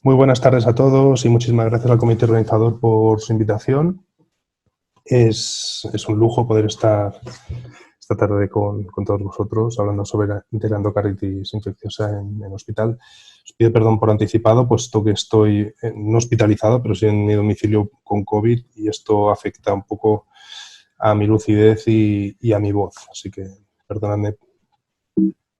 Muy buenas tardes a todos y muchísimas gracias al comité organizador por su invitación. Es un lujo poder estar esta tarde con todos vosotros hablando sobre la endocarditis infecciosa en hospital. Os pido perdón por anticipado, puesto que estoy no hospitalizado, pero sí en mi domicilio con COVID y esto afecta un poco a mi lucidez y a mi voz. Así que perdonadme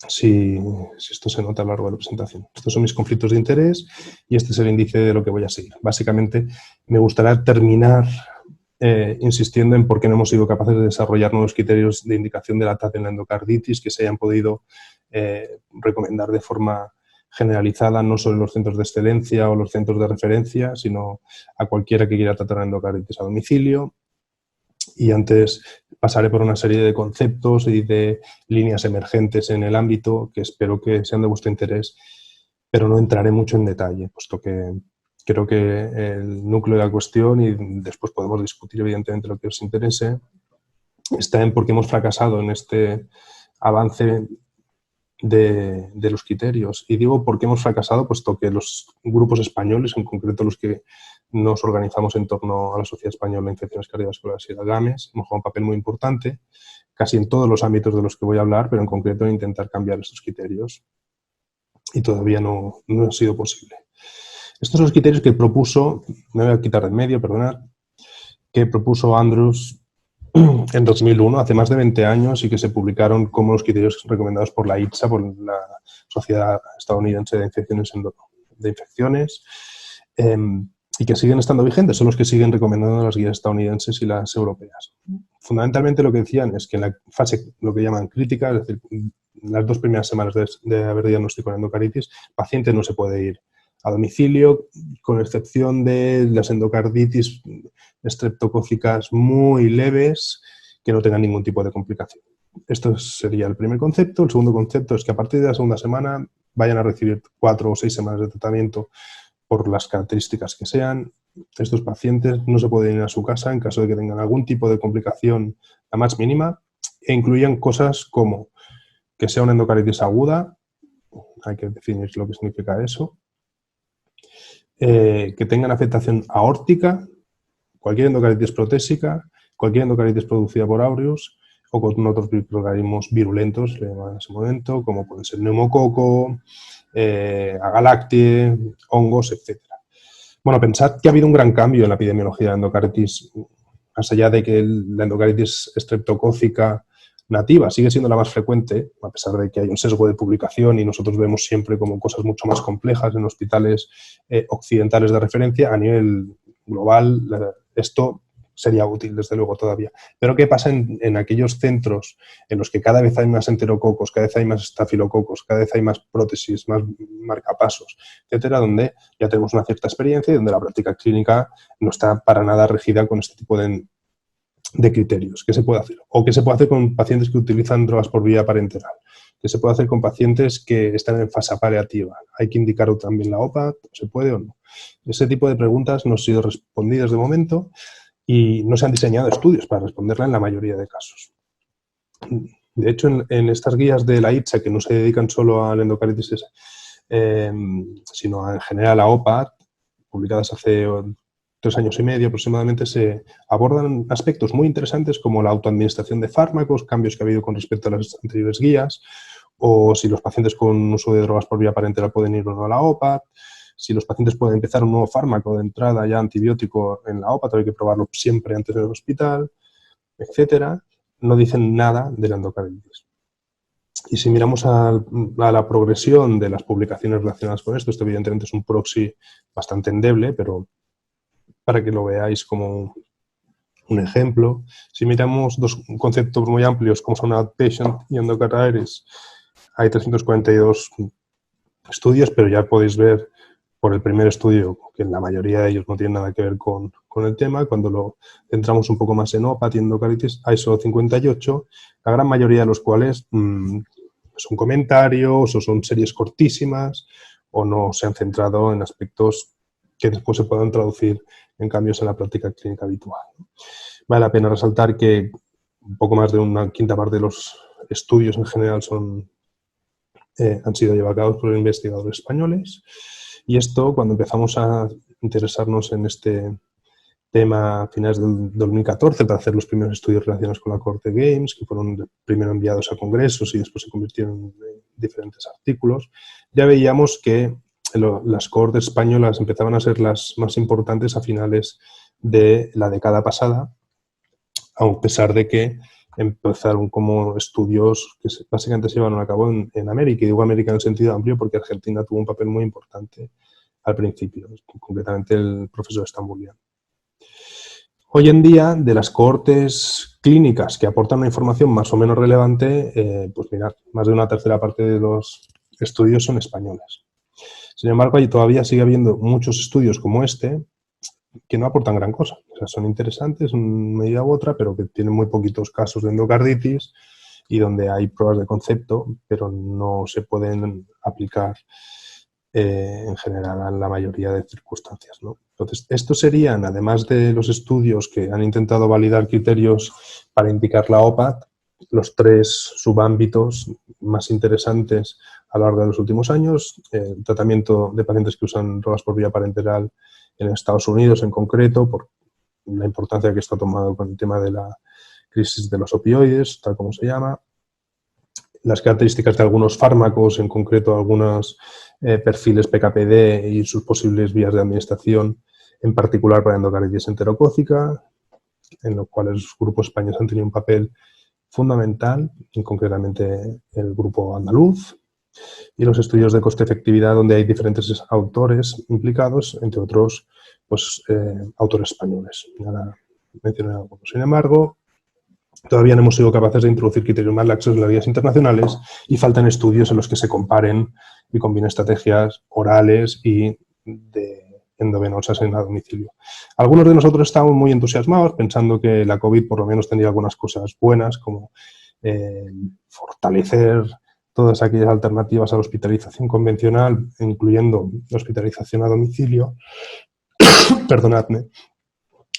si esto se nota a lo largo de la presentación. Estos son mis conflictos de interés y este es el índice de lo que voy a seguir. Básicamente, me gustaría terminar insistiendo en por qué no hemos sido capaces de desarrollar nuevos criterios de indicación de la TAC en la endocarditis que se hayan podido recomendar de forma generalizada, no solo en los centros de excelencia o los centros de referencia, sino a cualquiera que quiera tratar la endocarditis a domicilio. Y antes pasaré por una serie de conceptos y de líneas emergentes en el ámbito que espero que sean de vuestro interés, pero no entraré mucho en detalle, puesto que creo que el núcleo de la cuestión, y después podemos discutir evidentemente lo que os interese, está en por qué hemos fracasado en este avance de los criterios. Y digo por qué hemos fracasado, puesto que los grupos españoles, en concreto los que nos organizamos en torno a la Sociedad Española de Infecciones Cardiovasculares y la GAMES, hemos jugado un papel muy importante, casi en todos los ámbitos de los que voy a hablar, pero en concreto en intentar cambiar estos criterios. Y todavía no ha sido posible. Estos son los criterios que propuso, me voy a quitar de en medio, perdonad, que propuso Andrews en 2001, hace más de 20 años, y que se publicaron como los criterios recomendados por la ITSA, por la Sociedad Estadounidense de Infecciones, y que siguen estando vigentes, son los que siguen recomendando las guías estadounidenses y las europeas. Fundamentalmente lo que decían es que en la fase, lo que llaman crítica, es decir, las 2 primeras semanas de haber diagnosticado endocarditis, el paciente no se puede ir a domicilio, con excepción de las endocarditis estreptocócicas muy leves que no tengan ningún tipo de complicación. Esto sería el primer concepto. El segundo concepto es que a partir de la segunda semana vayan a recibir 4 o 6 semanas de tratamiento por las características que sean. Estos pacientes no se pueden ir a su casa en caso de que tengan algún tipo de complicación, la más mínima, e incluían cosas como que sea una endocarditis aguda, hay que definir lo que significa eso, que tengan afectación aórtica, cualquier endocarditis protésica, cualquier endocarditis producida por aureus o con otros microorganismos virulentos, le llaman en ese momento, como pueden ser neumococo, agalactie, hongos, etc. Bueno, pensad que ha habido un gran cambio en la epidemiología de endocarditis, más allá de que la endocarditis estreptocócica nativa sigue siendo la más frecuente, a pesar de que hay un sesgo de publicación y nosotros vemos siempre como cosas mucho más complejas en hospitales occidentales de referencia. A nivel global, esto sería útil, desde luego, todavía. Pero ¿qué pasa en aquellos centros en los que cada vez hay más enterococos, cada vez hay más estafilococos, cada vez hay más prótesis, más marcapasos, etcétera, donde ya tenemos una cierta experiencia y donde la práctica clínica no está para nada regida con este tipo de criterios? ¿Qué se puede hacer? ¿O qué se puede hacer con pacientes que utilizan drogas por vía parenteral? ¿Qué se puede hacer con pacientes que están en fase paliativa? ¿Hay que indicar también la OPA? ¿Se puede o no? Ese tipo de preguntas no han sido respondidas de momento y no se han diseñado estudios para responderla en la mayoría de casos. De hecho, en estas guías de la ITSA, que no se dedican solo a la endocarditis, sino en general a OPA, publicadas hace 3 años y medio aproximadamente, se abordan aspectos muy interesantes como la autoadministración de fármacos, cambios que ha habido con respecto a las anteriores guías, o si los pacientes con uso de drogas por vía parenteral pueden ir o no a la OPA, si los pacientes pueden empezar un nuevo fármaco de entrada ya antibiótico en la OPA, hay que probarlo siempre antes del hospital, etcétera. No dicen nada de la endocarditis. Y si miramos a la progresión de las publicaciones relacionadas con esto evidentemente es un proxy bastante endeble, pero para que lo veáis como un ejemplo, si miramos 2 conceptos muy amplios como son outpatient y endocarditis, hay 342 estudios, pero ya podéis ver por el primer estudio que la mayoría de ellos no tienen nada que ver con el tema. Cuando lo centramos un poco más en OPA y endocarditis, hay solo 58, la gran mayoría de los cuales son comentarios o son series cortísimas o no se han centrado en aspectos que después se puedan traducir en cambios en la práctica clínica habitual. Vale la pena resaltar que un poco más de una quinta parte de los estudios en general han sido llevados a cabo por investigadores españoles Y esto, cuando empezamos a interesarnos en este tema a finales del 2014 para hacer los primeros estudios relacionados con la Cohorte Games, que fueron primero enviados a congresos y después se convirtieron en diferentes artículos, ya veíamos que las cohortes españolas empezaban a ser las más importantes a finales de la década pasada, a pesar de que empezaron como estudios que básicamente se llevaron a cabo en América, y digo América en el sentido amplio porque Argentina tuvo un papel muy importante al principio, concretamente el profesor Stambulian. Hoy en día, de las cohortes clínicas que aportan una información más o menos relevante, pues mirad, más de una tercera parte de los estudios son españoles. Sin embargo, todavía sigue habiendo muchos estudios como este que no aportan gran cosa. O sea, son interesantes en una medida u otra, pero que tienen muy poquitos casos de endocarditis y donde hay pruebas de concepto, pero no se pueden aplicar en general en la mayoría de circunstancias, ¿no? Entonces, estos serían, además de los estudios que han intentado validar criterios para indicar la OPAT, los 3 subámbitos más interesantes a lo largo de los últimos años: el tratamiento de pacientes que usan drogas por vía parenteral en Estados Unidos en concreto, por la importancia que está tomado con el tema de la crisis de los opioides, tal como se llama, las características de algunos fármacos, en concreto algunos perfiles PKPD y sus posibles vías de administración, en particular para endocarditis enterocócica, en los cuales los grupos españoles han tenido un papel fundamental, y concretamente el grupo andaluz, y los estudios de coste-efectividad, donde hay diferentes autores implicados, entre otros, pues, autores españoles. Ahora mencioné algunos. Sin embargo, todavía no hemos sido capaces de introducir criterios más laxos en las guías internacionales y faltan estudios en los que se comparen y combinen estrategias orales y de endovenosas en a domicilio. Algunos de nosotros estamos muy entusiasmados pensando que la COVID por lo menos tendría algunas cosas buenas, como fortalecer todas aquellas alternativas a la hospitalización convencional, incluyendo la hospitalización a domicilio, perdonadme,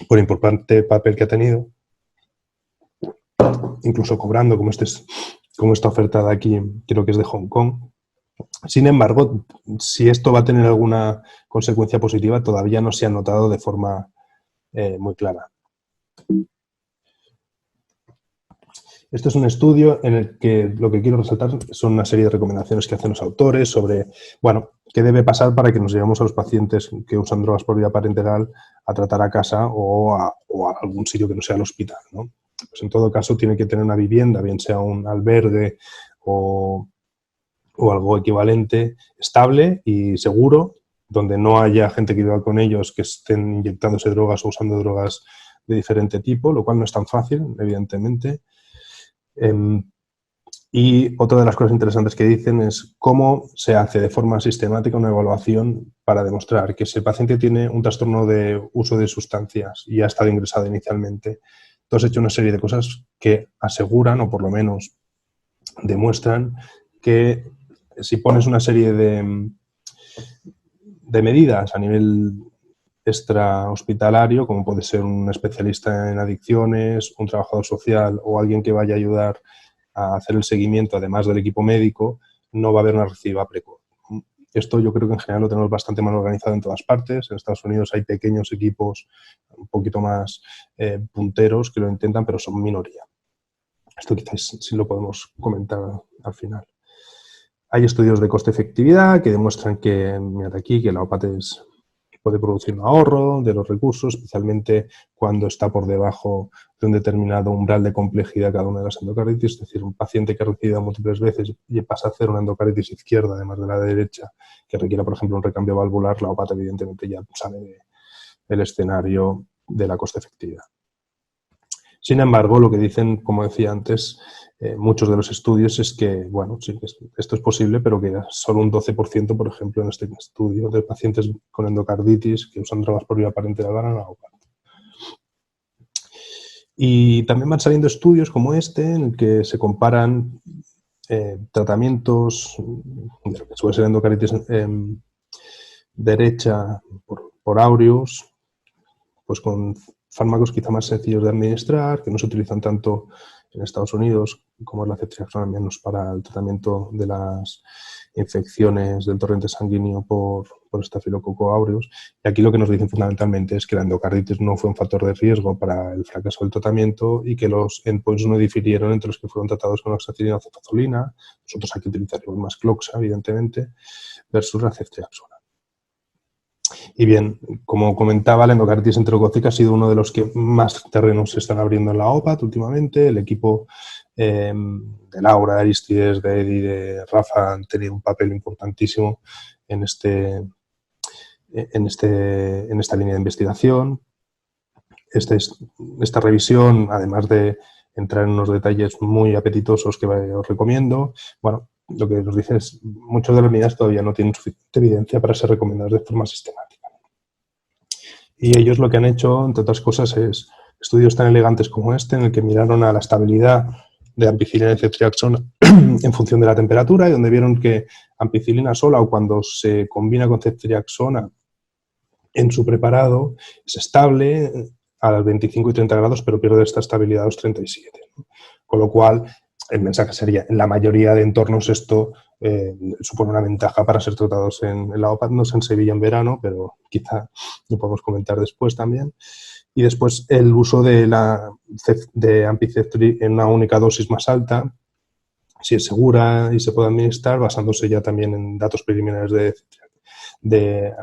por importante papel que ha tenido, incluso cobrando, como esta oferta de aquí, creo que es de Hong Kong. Sin embargo, si esto va a tener alguna consecuencia positiva, todavía no se ha notado de forma muy clara. Esto es un estudio en el que lo que quiero resaltar son una serie de recomendaciones que hacen los autores sobre, bueno, qué debe pasar para que nos llevemos a los pacientes que usan drogas por vía parenteral a tratar a casa o a algún sitio que no sea el hospital, ¿no? Pues en todo caso tiene que tener una vivienda, bien sea un albergue o algo equivalente, estable y seguro, donde no haya gente que viva con ellos que estén inyectándose drogas o usando drogas de diferente tipo, lo cual no es tan fácil, evidentemente. Y otra de las cosas interesantes que dicen es cómo se hace de forma sistemática una evaluación para demostrar que si el paciente tiene un trastorno de uso de sustancias y ha estado ingresado inicialmente. Tú has hecho una serie de cosas que aseguran, o por lo menos demuestran, que si pones una serie de medidas a nivel extrahospitalario, como puede ser un especialista en adicciones, un trabajador social o alguien que vaya a ayudar a hacer el seguimiento, además del equipo médico, no va a haber una recidiva precoz. Esto yo creo que en general lo tenemos bastante mal organizado en todas partes. En Estados Unidos hay pequeños equipos un poquito más punteros que lo intentan, pero son minoría. Esto quizás sí lo podemos comentar al final. Hay estudios de coste-efectividad que demuestran que, mirad aquí, que la OPAT puede producir un ahorro de los recursos, especialmente cuando está por debajo de un determinado umbral de complejidad cada una de las endocarditis. Es decir, un paciente que ha recibido múltiples veces y pasa a hacer una endocarditis izquierda, además de la derecha, que requiera, por ejemplo, un recambio valvular, la OPAT evidentemente ya sale del escenario de la coste-efectividad. Sin embargo, lo que dicen, como decía antes, muchos de los estudios es que, bueno, sí, esto es posible, pero que solo un 12%, por ejemplo, en este estudio de pacientes con endocarditis que usan drogas por vía parenteral van a la OPAT. Y también van saliendo estudios como este, en el que se comparan tratamientos de lo que suele ser endocarditis derecha por aureus, pues con fármacos quizá más sencillos de administrar, que no se utilizan tanto en Estados Unidos como es la ceftriaxona, al menos para el tratamiento de las infecciones del torrente sanguíneo por Staphylococcus aureus. Y aquí lo que nos dicen fundamentalmente es que la endocarditis no fue un factor de riesgo para el fracaso del tratamiento y que los endpoints no difirieron entre los que fueron tratados con oxacilina o cefazolina. Nosotros aquí utilizaremos más cloxa, evidentemente, versus la ceftriaxona. Y bien, como comentaba, la endocarditis enterocócica ha sido uno de los que más terrenos se están abriendo en la OPAT últimamente. El equipo de Laura, de Aristides, de Eddie, de Rafa han tenido un papel importantísimo en esta línea de investigación. Esta revisión, además de entrar en unos detalles muy apetitosos que os recomiendo, bueno, lo que nos dice es muchas de las medidas todavía no tienen suficiente evidencia para ser recomendadas de forma sistemática. Y ellos lo que han hecho, entre otras cosas, es estudios tan elegantes como este, en el que miraron a la estabilidad de ampicilina y ceftriaxona en función de la temperatura, y donde vieron que ampicilina sola o cuando se combina con ceftriaxona en su preparado es estable a los 25 y 30 grados, pero pierde esta estabilidad a los 37. ¿no? Con lo cual, el mensaje sería, en la mayoría de entornos esto supone una ventaja para ser tratados en la OPAT, no sé en Sevilla en verano, pero quizá lo podemos comentar después también. Y después el uso de ampiceftril en una única dosis más alta, si es segura y se puede administrar, basándose ya también en datos preliminares de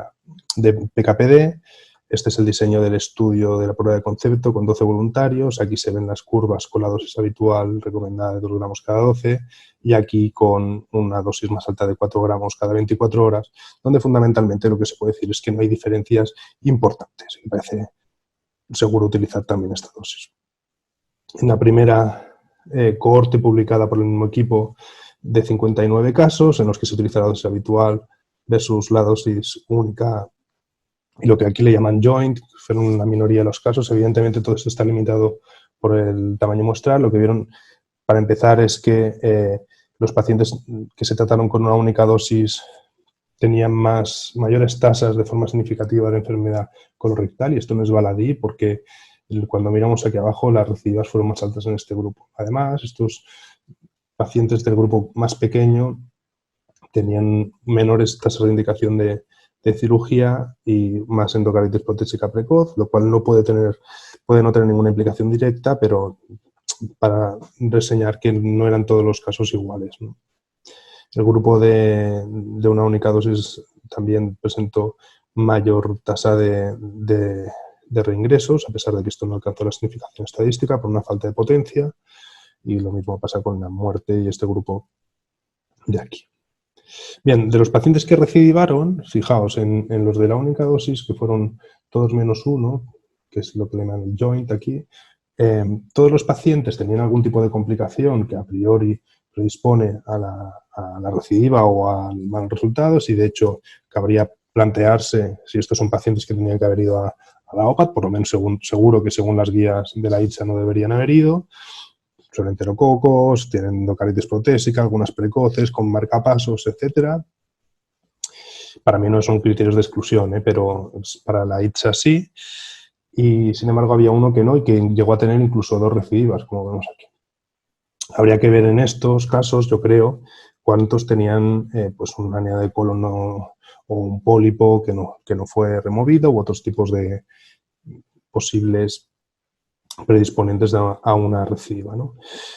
PKPD. Este es el diseño del estudio de la prueba de concepto con 12 voluntarios. Aquí se ven las curvas con la dosis habitual recomendada de 2 gramos cada 12 y aquí con una dosis más alta de 4 gramos cada 24 horas, donde fundamentalmente lo que se puede decir es que no hay diferencias importantes. Me parece seguro utilizar también esta dosis. En la primera cohorte publicada por el mismo equipo de 59 casos en los que se utiliza la dosis habitual versus la dosis única y lo que aquí le llaman joint, fueron una minoría de los casos. Evidentemente todo esto está limitado por el tamaño muestral. Lo que vieron, para empezar, es que los pacientes que se trataron con una única dosis tenían mayores tasas de forma significativa de enfermedad colorectal, y esto no es baladí porque cuando miramos aquí abajo las recidivas fueron más altas en este grupo. Además, estos pacientes del grupo más pequeño tenían menores tasas de indicación de cirugía y más endocarditis protésica precoz, lo cual puede no tener ninguna implicación directa, pero para reseñar que no eran todos los casos iguales, ¿no? El grupo de una única dosis también presentó mayor tasa de reingresos, a pesar de que esto no alcanzó la significación estadística por una falta de potencia, y lo mismo pasa con la muerte y este grupo de aquí. Bien, de los pacientes que recidivaron, fijaos, en los de la única dosis, que fueron todos menos uno, que es lo que le llaman el joint aquí, todos los pacientes tenían algún tipo de complicación que a priori predispone a la recidiva o a malos resultados, y de hecho cabría plantearse si estos son pacientes que tenían que haber ido a la OPAT, por lo menos seguro que según las guías de la ITSA no deberían haber ido. Son enterococos, tienen endocarditis protésica, algunas precoces, con marcapasos, etc. Para mí no son criterios de exclusión, pero para la ITSA sí. Y sin embargo había uno que no y que llegó a tener incluso 2 recidivas, como vemos aquí. Habría que ver en estos casos, yo creo, cuántos tenían pues una hernia de colon o un pólipo que no fue removido u otros tipos de posibles predisponentes a una recidiva, ¿no?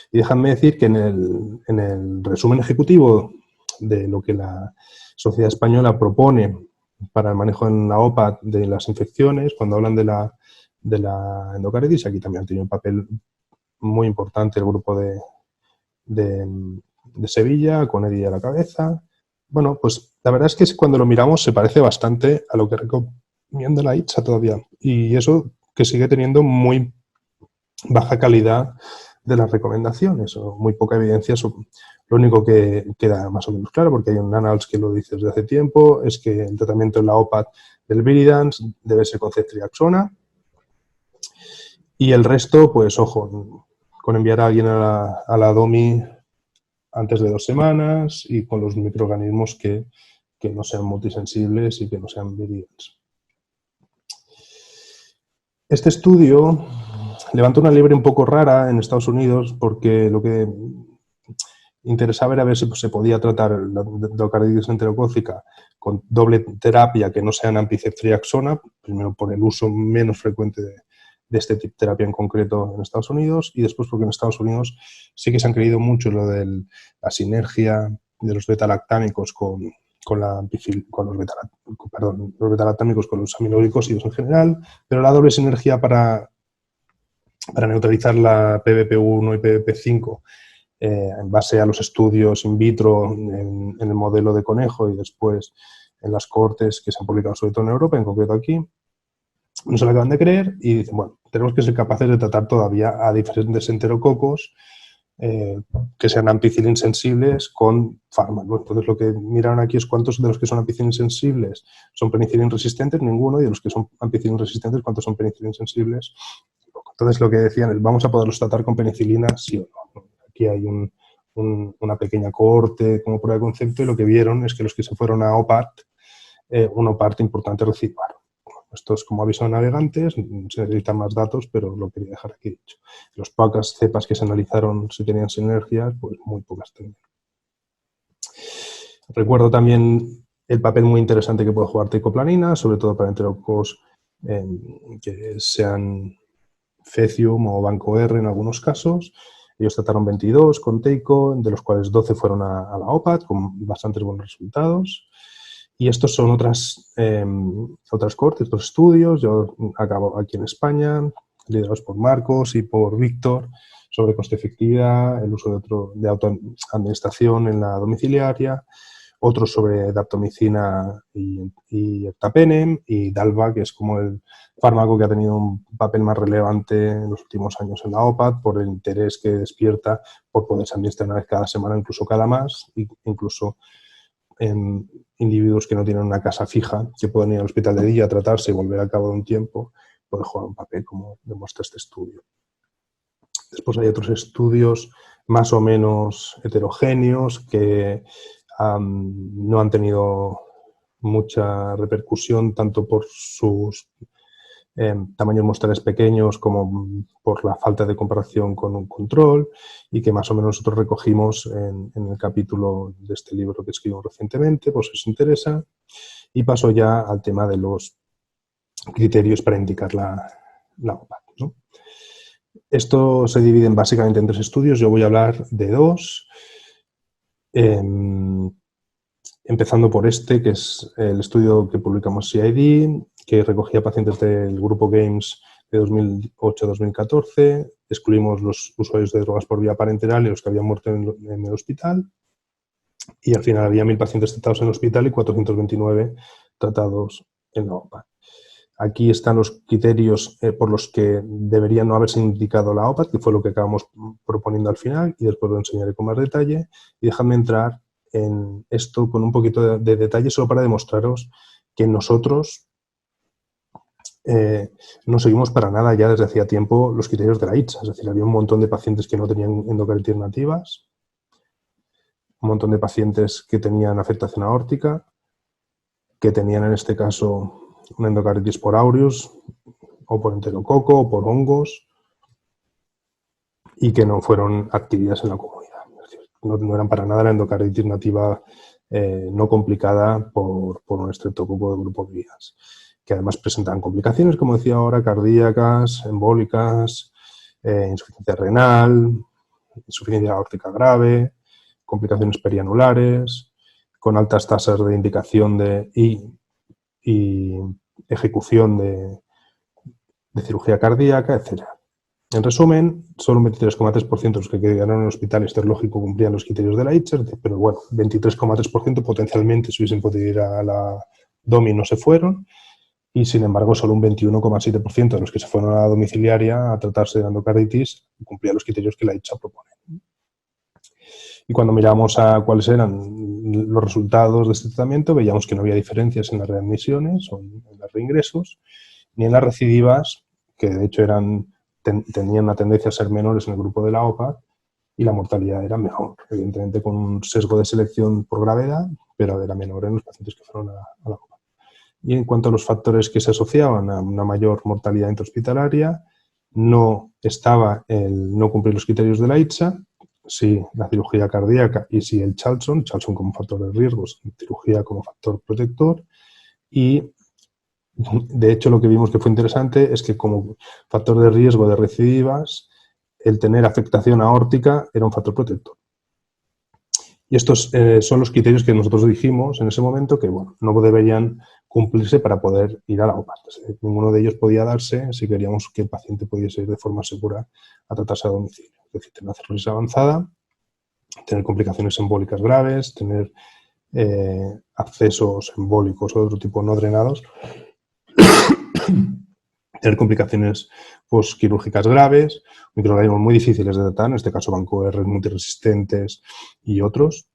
Y déjame decir que en el resumen ejecutivo de lo que la Sociedad Española propone para el manejo en la OPAT de las infecciones, cuando hablan de la endocarditis, aquí también han tenido un papel muy importante el grupo de Sevilla, con Eddie a la cabeza. Bueno, pues la verdad es que cuando lo miramos se parece bastante a lo que recomienda la ITSA todavía, y eso que sigue teniendo muy baja calidad de las recomendaciones o muy poca evidencia. Lo único que queda más o menos claro, porque hay un annals que lo dice desde hace tiempo, es que el tratamiento en la OPAT del Viridans debe ser con ceftriaxona, y el resto, pues ojo, con enviar a alguien a la DOMI antes de 2 semanas y con los microorganismos que no sean multisensibles y que no sean Viridans. Este estudio levanta una liebre un poco rara en Estados Unidos porque lo que interesaba era ver si se podía tratar la endocarditis enterocócica con doble terapia que no sean ampiceftriaxona, primero por el uso menos frecuente de este tipo de terapia en concreto en Estados Unidos, y después porque en Estados Unidos sí que se han creído mucho lo de la sinergia de los beta-lactámicos con los beta-lactámicos con los aminoglicósidos en general, pero la doble sinergia para neutralizar la PBP1 y PBP5 en base a los estudios in vitro en el modelo de conejo y después en las cohortes que se han publicado sobre todo en Europa, en concreto aquí, no se lo acaban de creer y dicen, bueno, tenemos que ser capaces de tratar todavía a diferentes enterococos que sean ampicilin sensibles con fármacos. Entonces lo que miraron aquí es cuántos de los que son ampicilin sensibles son penicilin resistentes, ninguno, y de los que son ampicilin resistentes, cuántos son penicilin sensibles. Entonces lo que decían es, ¿vamos a poderlos tratar con penicilina, sí o no? Aquí hay una pequeña cohorte como prueba de concepto y lo que vieron es que los que se fueron a OPAT, una parte importante recibaron. Esto es como aviso a navegantes, se necesitan más datos, pero lo quería dejar aquí dicho. Las pocas cepas que se analizaron si tenían sinergias, pues muy pocas tenían. Recuerdo también el papel muy interesante que puede jugar teicoplanina, sobre todo para enterococos que sean Fecium o Banco R en algunos casos. Ellos trataron 22 con teico, de los cuales 12 fueron a la OPAT con bastantes buenos resultados. Y estos son otras cohortes, otros estudios. Yo acabo aquí en España, liderados por Marcos y por Víctor, sobre coste-efectividad, el uso de autoadministración en la domiciliaria, otros sobre daptomicina y ertapenem, y Dalva, que es como el fármaco que ha tenido un papel más relevante en los últimos años en la OPAT por el interés que despierta por poderse administrar una vez cada semana, incluso cada más, incluso en individuos que no tienen una casa fija, que pueden ir al hospital de día a tratarse y volver al cabo de un tiempo, puede jugar un papel como demuestra este estudio. Después hay otros estudios más o menos heterogéneos que no han tenido mucha repercusión tanto por sus tamaños muestrales pequeños como por la falta de comparación con un control y que más o menos nosotros recogimos en el capítulo de este libro que escribimos recientemente, por si os interesa. Y paso ya al tema de los criterios para indicar la OPAT, ¿no? Esto se divide básicamente en 3 estudios. Yo voy a hablar de 2. Empezando por este, que es el estudio que publicamos CID, que recogía pacientes del grupo GAMES de 2008-2014. Excluimos los usuarios de drogas por vía parenteral y los que habían muerto en el hospital. Y al final había 1.000 pacientes tratados en el hospital y 429 tratados en la OPAT. Aquí están los criterios por los que debería no haberse indicado la OPAT, que fue lo que acabamos proponiendo al final, y después lo enseñaré con más detalle. Y déjame entrar en esto con un poquito de detalle, solo para demostraros que nosotros no seguimos para nada ya desde hacía tiempo los criterios de la ITSA. Es decir, había un montón de pacientes que no tenían endocarditis nativas, un montón de pacientes que tenían afectación aórtica, que tenían en este caso una endocarditis por aureus, o por enterococo, o por hongos, y que no fueron adquiridas en la comunidad. Es decir, no eran para nada la endocarditis nativa no complicada por un estreptococo de grupo vías, que además presentaban complicaciones, como decía ahora, cardíacas, embólicas, insuficiencia renal, insuficiencia aórtica grave, complicaciones perianulares, con altas tasas de indicación y ejecución de cirugía cardíaca, etc. En resumen, solo un 23,3% de los que quedaron en el hospital, esto es lógico, cumplían los criterios de la ITSA, pero bueno, 23,3% potencialmente si hubiesen podido ir a la DOMI no se fueron, y sin embargo solo un 21,7% de los que se fueron a la domiciliaria a tratarse de endocarditis cumplían los criterios que la ITSA propone. Y cuando miramos a cuáles eran los resultados de este tratamiento, veíamos que no había diferencias en las readmisiones o en los reingresos, ni en las recidivas, que de hecho tenían una tendencia a ser menores en el grupo de la OPAT, y la mortalidad era mejor, evidentemente con un sesgo de selección por gravedad, pero era menor en los pacientes que fueron a la OPAT. Y en cuanto a los factores que se asociaban a una mayor mortalidad intrahospitalaria, no estaba el no cumplir los criterios de la ITSA, sí la cirugía cardíaca y sí el Charlson como factor de riesgos, cirugía como factor protector. Y de hecho lo que vimos que fue interesante es que como factor de riesgo de recidivas, el tener afectación aórtica era un factor protector. Y estos son los criterios que nosotros dijimos en ese momento que bueno, no deberían cumplirse para poder ir a la OPAT. Ninguno de ellos podía darse si queríamos que el paciente pudiese ir de forma segura a tratarse a domicilio. Es decir, tener una cirrosis avanzada, tener complicaciones embólicas graves, tener accesos embólicos o de otro tipo no drenados, tener complicaciones postquirúrgicas graves, microorganismos muy difíciles de tratar, en este caso Vancouver multiresistentes y otros.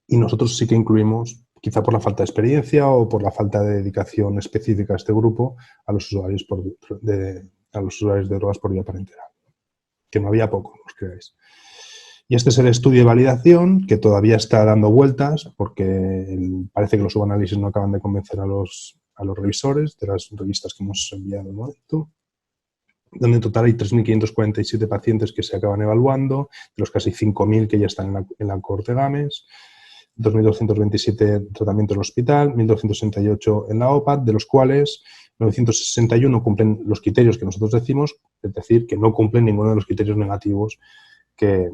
Y nosotros sí que incluimos, quizá por la falta de experiencia o por la falta de dedicación específica a este grupo, a los usuarios de drogas por vía parenteral, que no había poco, no os creáis. Y este es el estudio de validación que todavía está dando vueltas porque parece que los subanálisis no acaban de convencer a los revisores de las revistas que hemos enviado, ¿no? Donde en total hay 3.547 pacientes que se acaban evaluando, de los casi 5.000 que ya están en la cohorte GAMES, 2.227 tratamientos en el hospital, 1.268 en la OPAT, de los cuales 961 cumplen los criterios que nosotros decimos, es decir, que no cumplen ninguno de los criterios negativos que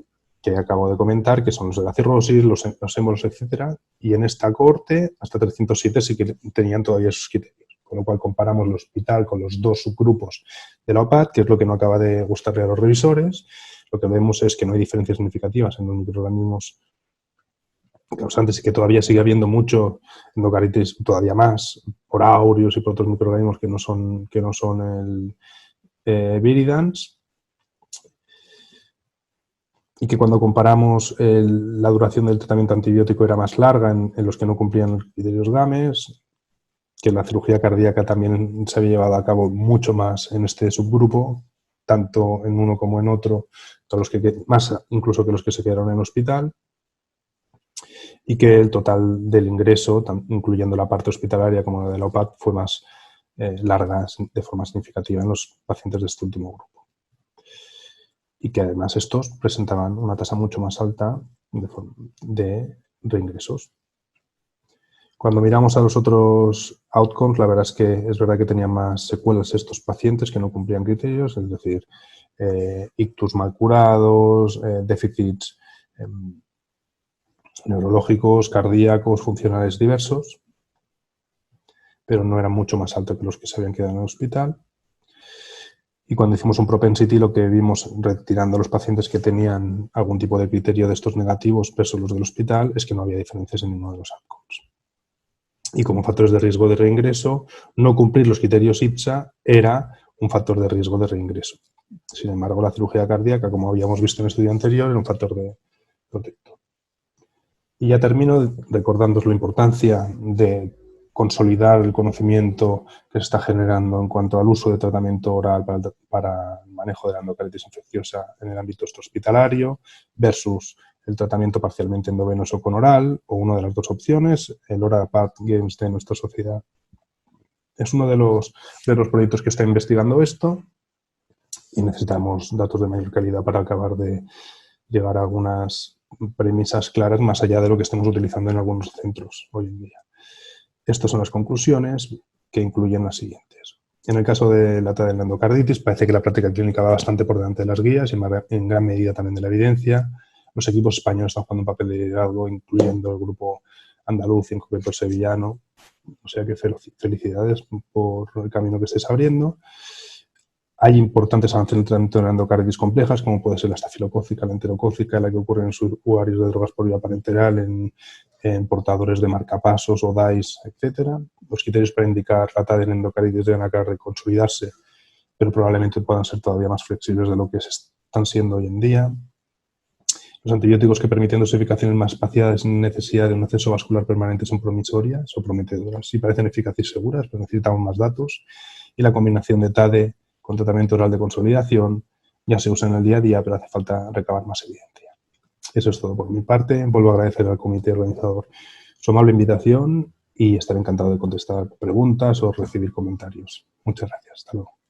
acabo de comentar, que son los de la cirrosis, los émbolos, etcétera, y en esta cohorte hasta 307 sí que tenían todavía esos criterios. Con lo cual comparamos el hospital con los dos subgrupos de la OPAT, que es lo que no acaba de gustarle a los revisores. Lo que vemos es que no hay diferencias significativas en los microorganismos causantes y que todavía sigue habiendo mucho endocaritis, todavía más, por aureus y por otros microorganismos que no son el viridans. Y que cuando comparamos la duración del tratamiento antibiótico era más larga en los que no cumplían los criterios GAMES, que la cirugía cardíaca también se había llevado a cabo mucho más en este subgrupo, tanto en uno como en otro, más incluso que los que se quedaron en el hospital, y que el total del ingreso, incluyendo la parte hospitalaria como la de la OPAT, fue más larga de forma significativa en los pacientes de este último grupo. Y que además estos presentaban una tasa mucho más alta de reingresos. Cuando miramos a los otros outcomes, la verdad es verdad que tenían más secuelas estos pacientes que no cumplían criterios, es decir, ictus mal curados, déficits neurológicos, cardíacos, funcionales diversos, pero no eran mucho más altos que los que se habían quedado en el hospital. Y cuando hicimos un propensity, lo que vimos retirando a los pacientes que tenían algún tipo de criterio de estos negativos versus los del hospital es que no había diferencias en ninguno de los outcomes. Y como factores de riesgo de reingreso, no cumplir los criterios IPSA era un factor de riesgo de reingreso. Sin embargo, la cirugía cardíaca, como habíamos visto en el estudio anterior, era un factor de protector. Y ya termino recordándoos la importancia de consolidar el conocimiento que se está generando en cuanto al uso de tratamiento oral para el manejo de la endocardititis infecciosa en el ámbito hospitalario versus el tratamiento parcialmente endovenoso con oral o una de las dos opciones, el Oral Apart Games de nuestra sociedad. Es uno de los proyectos que está investigando esto y necesitamos datos de mayor calidad para acabar de llegar a algunas premisas claras más allá de lo que estemos utilizando en algunos centros hoy en día. Estas son las conclusiones que incluyen las siguientes. En el caso de la endocarditis, parece que la práctica clínica va bastante por delante de las guías y en gran medida también de la evidencia. Los equipos españoles están jugando un papel de liderazgo, incluyendo el grupo andaluz y en concreto el sevillano. O sea que felicidades por el camino que estáis abriendo. Hay importantes avances en el tratamiento de endocarditis complejas, como puede ser la estafilocócica, la enterocócica, la que ocurre en usuarios de drogas por vía parenteral, en portadores de marcapasos o DICE, etc. Los criterios para indicar la TAD en endocarditis deben acabar de consolidarse, pero probablemente puedan ser todavía más flexibles de lo que están siendo hoy en día. Los antibióticos que permiten dosificaciones más espaciadas sin necesidad de un acceso vascular permanente son promisorias o prometedoras. Sí parecen eficaces y seguras, pero necesitamos más datos. Y la combinación de TADE con tratamiento oral de consolidación ya se usa en el día a día, pero hace falta recabar más evidencia. Eso es todo por mi parte. Vuelvo a agradecer al comité organizador su amable invitación y estaré encantado de contestar preguntas o recibir comentarios. Muchas gracias. Hasta luego.